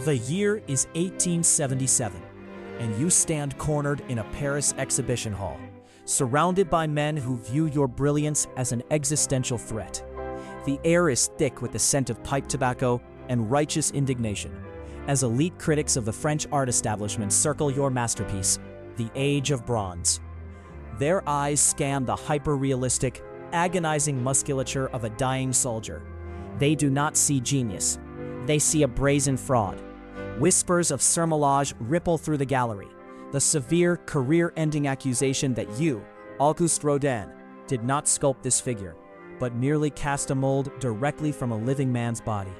The year is 1877, and you stand cornered in a Paris exhibition hall, surrounded by men who view your brilliance as an existential threat. The air is thick with the scent of pipe tobacco and righteous indignation, as elite critics of the French art establishment circle your masterpiece, The Age of Bronze. Their eyes scan the hyper-realistic, agonizing musculature of a dying soldier. They do not see genius. They see a brazen fraud. Whispers of surmelage ripple through the gallery. The severe, career-ending accusation that you, Auguste Rodin, did not sculpt this figure, but merely cast a mold directly from a living man's body.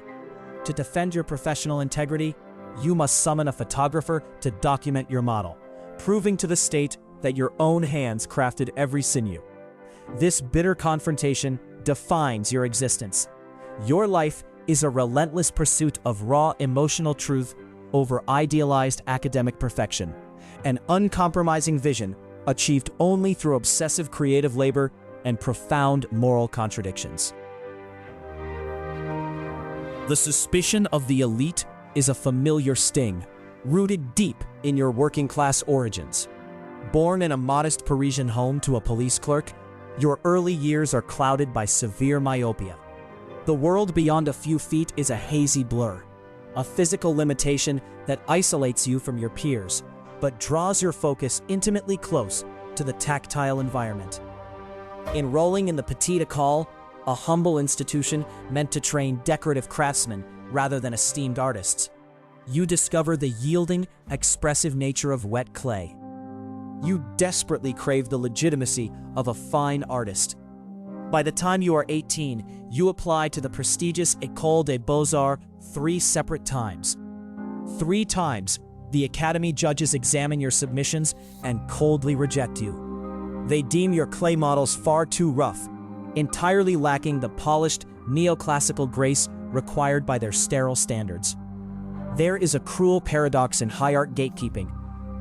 To defend your professional integrity, you must summon a photographer to document your model, proving to the state that your own hands crafted every sinew. This bitter confrontation defines your existence. Your life is a relentless pursuit of raw emotional truth over idealized academic perfection, an uncompromising vision achieved only through obsessive creative labor and profound moral contradictions. The suspicion of the elite is a familiar sting, rooted deep in your working-class origins. Born in a modest Parisian home to a police clerk, your early years are clouded by severe myopia. The world beyond a few feet is a hazy blur, a physical limitation that isolates you from your peers, but draws your focus intimately close to the tactile environment. Enrolling in the Petit École, a humble institution meant to train decorative craftsmen rather than esteemed artists, you discover the yielding, expressive nature of wet clay. You desperately crave the legitimacy of a fine artist. By the time you are 18, you apply to the prestigious École des Beaux-Arts 3 separate times. 3 times, the Academy judges examine your submissions and coldly reject you. They deem your clay models far too rough, entirely lacking the polished, neoclassical grace required by their sterile standards. There is a cruel paradox in high art gatekeeping.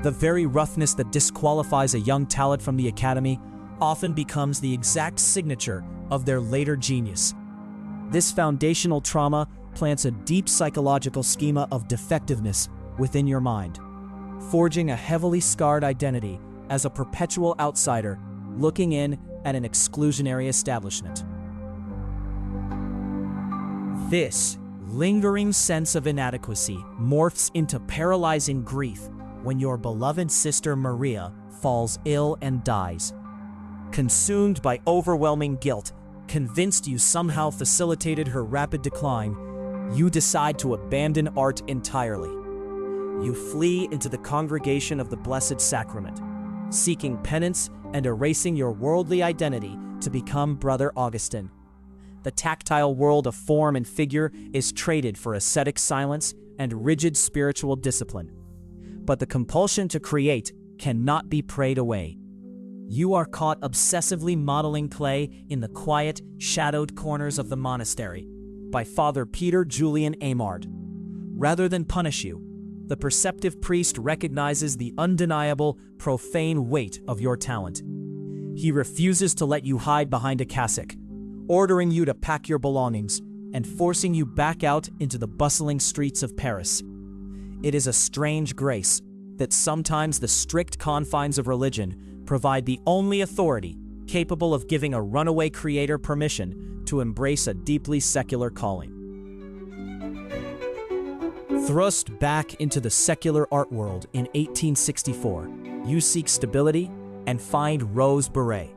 The very roughness that disqualifies a young talent from the Academy often becomes the exact signature of their later genius. This foundational trauma plants a deep psychological schema of defectiveness within your mind, forging a heavily scarred identity as a perpetual outsider looking in at an exclusionary establishment. This lingering sense of inadequacy morphs into paralyzing grief when your beloved sister Maria falls ill and dies. Consumed by overwhelming guilt, convinced you somehow facilitated her rapid decline, you decide to abandon art entirely. You flee into the congregation of the Blessed Sacrament, seeking penance and erasing your worldly identity to become Brother Augustin. The tactile world of form and figure is traded for ascetic silence and rigid spiritual discipline. But the compulsion to create cannot be prayed away. You are caught obsessively modeling clay in the quiet, shadowed corners of the monastery by Father Peter Julian Aymard. Rather than punish you, the perceptive priest recognizes the undeniable, profane weight of your talent. He refuses to let you hide behind a cassock, ordering you to pack your belongings and forcing you back out into the bustling streets of Paris. It is a strange grace that sometimes the strict confines of religion provide the only authority capable of giving a runaway creator permission to embrace a deeply secular calling. Thrust back into the secular art world in 1864, you seek stability and find Rose Beret.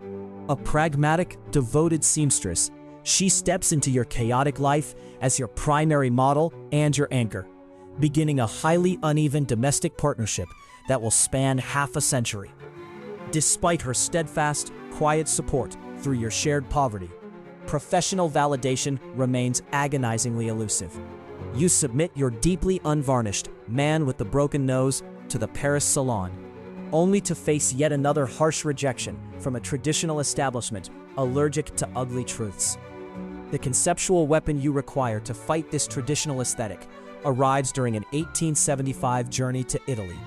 A pragmatic, devoted seamstress, she steps into your chaotic life as your primary model and your anchor, beginning a highly uneven domestic partnership that will span half a century. Despite her steadfast, quiet support through your shared poverty, professional validation remains agonizingly elusive. You submit your deeply unvarnished man with the broken nose to the Paris salon, only to face yet another harsh rejection from a traditional establishment allergic to ugly truths. The conceptual weapon you require to fight this traditional aesthetic arrives during an 1875 journey to Italy.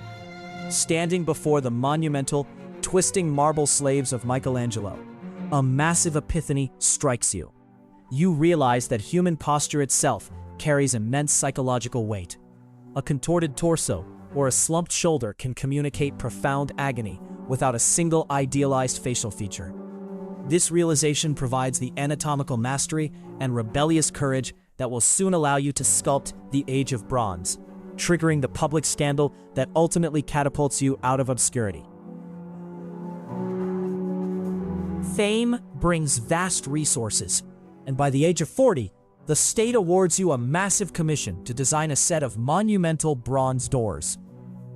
Standing before the monumental, twisting marble slaves of Michelangelo, a massive epiphany strikes you. You realize that human posture itself carries immense psychological weight. a contorted torso, or a slumped shoulder can communicate profound agony without a single idealized facial feature. This realization provides the anatomical mastery and rebellious courage that will soon allow you to sculpt the Age of Bronze, triggering the public scandal that ultimately catapults you out of obscurity. Fame brings vast resources, and by the age of 40, the state awards you a massive commission to design a set of monumental bronze doors.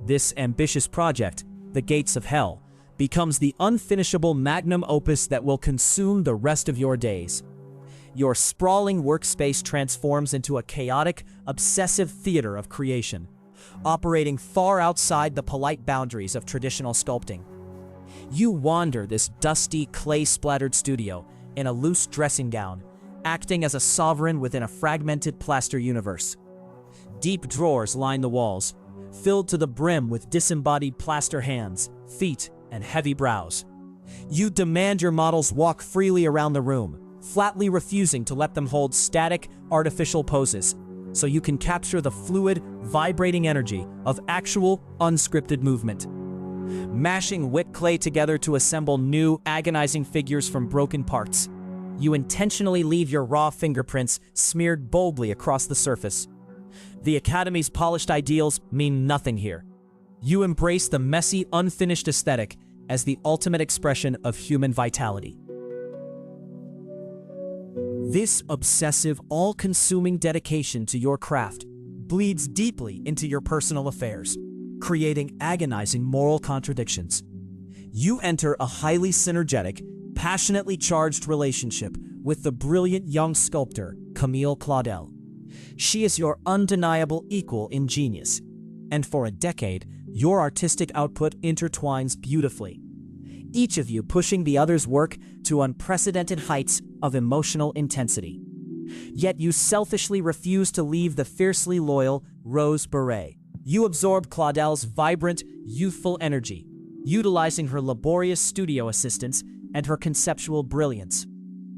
This ambitious project, The Gates of Hell, becomes the unfinishable magnum opus that will consume the rest of your days. Your sprawling workspace transforms into a chaotic, obsessive theater of creation, operating far outside the polite boundaries of traditional sculpting. You wander this dusty, clay-splattered studio in a loose dressing gown, acting as a sovereign within a fragmented plaster universe. Deep drawers line the walls, filled to the brim with disembodied plaster hands, feet, and heavy brows. You demand your models walk freely around the room, flatly refusing to let them hold static, artificial poses, so you can capture the fluid, vibrating energy of actual, unscripted movement. Mashing wet clay together to assemble new, agonizing figures from broken parts, you intentionally leave your raw fingerprints smeared boldly across the surface. The Academy's polished ideals mean nothing here. You embrace the messy, unfinished aesthetic as the ultimate expression of human vitality. This obsessive, all-consuming dedication to your craft bleeds deeply into your personal affairs, creating agonizing moral contradictions. You enter a highly synergetic, passionately charged relationship with the brilliant young sculptor, Camille Claudel. She is your undeniable equal in genius, and for a decade, your artistic output intertwines beautifully, each of you pushing the other's work to unprecedented heights of emotional intensity. Yet you selfishly refuse to leave the fiercely loyal Rose Beret. You absorb Claudel's vibrant, youthful energy, utilizing her laborious studio assistance and her conceptual brilliance,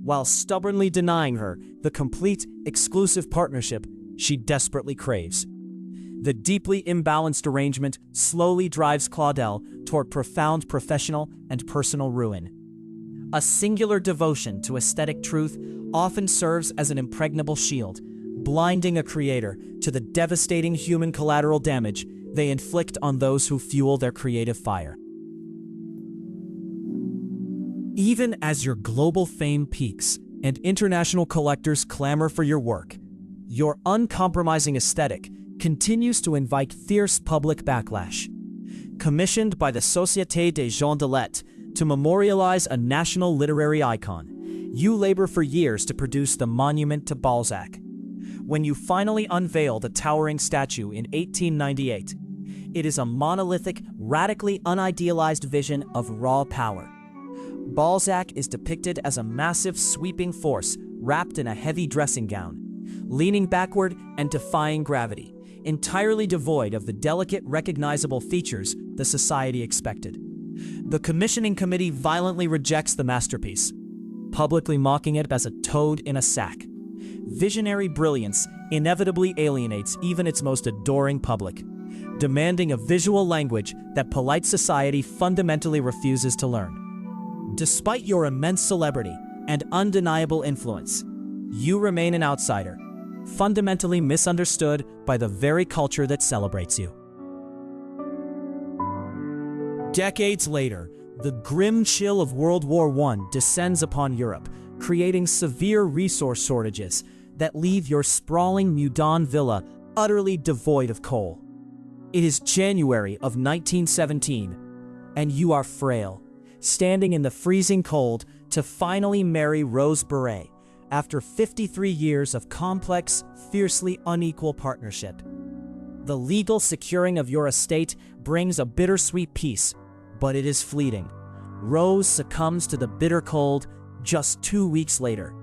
while stubbornly denying her the complete, exclusive partnership she desperately craves. The deeply imbalanced arrangement slowly drives Claudel toward profound professional and personal ruin. A singular devotion to aesthetic truth often serves as an impregnable shield, blinding a creator to the devastating human collateral damage they inflict on those who fuel their creative fire. Even as your global fame peaks and international collectors clamor for your work, your uncompromising aesthetic continues to invite fierce public backlash. Commissioned by the Société des Gens de Lettres to memorialize a national literary icon, you labor for years to produce the monument to Balzac. When you finally unveil the towering statue in 1898, it is a monolithic, radically unidealized vision of raw power. Balzac is depicted as a massive, sweeping force wrapped in a heavy dressing gown, leaning backward and defying gravity, entirely devoid of the delicate, recognizable features the society expected. The commissioning committee violently rejects the masterpiece, publicly mocking it as a toad in a sack. Visionary brilliance inevitably alienates even its most adoring public, demanding a visual language that polite society fundamentally refuses to learn. Despite your immense celebrity and undeniable influence, you remain an outsider, fundamentally misunderstood by the very culture that celebrates you. Decades later, the grim chill of World War I descends upon Europe, creating severe resource shortages that leave your sprawling Meudon villa utterly devoid of coal. It is January of 1917, and you are frail, standing in the freezing cold to finally marry Rose Beret after 53 years of complex, fiercely unequal partnership. The legal securing of your estate brings a bittersweet peace, but it is fleeting. Rose succumbs to the bitter cold just 2 weeks later.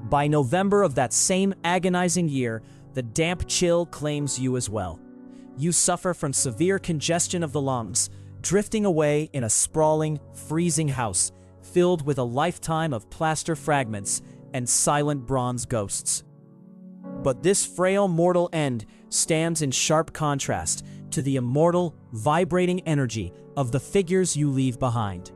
By November of that same agonizing year, the damp chill claims you as well. You suffer from severe congestion of the lungs, drifting away in a sprawling, freezing house filled with a lifetime of plaster fragments and silent bronze ghosts. But this frail mortal end stands in sharp contrast to the immortal, vibrating energy of the figures you leave behind.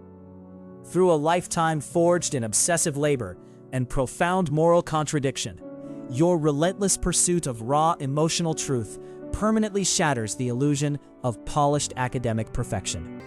Through a lifetime forged in obsessive labor and profound moral contradiction, your relentless pursuit of raw emotional truth permanently shatters the illusion of polished academic perfection.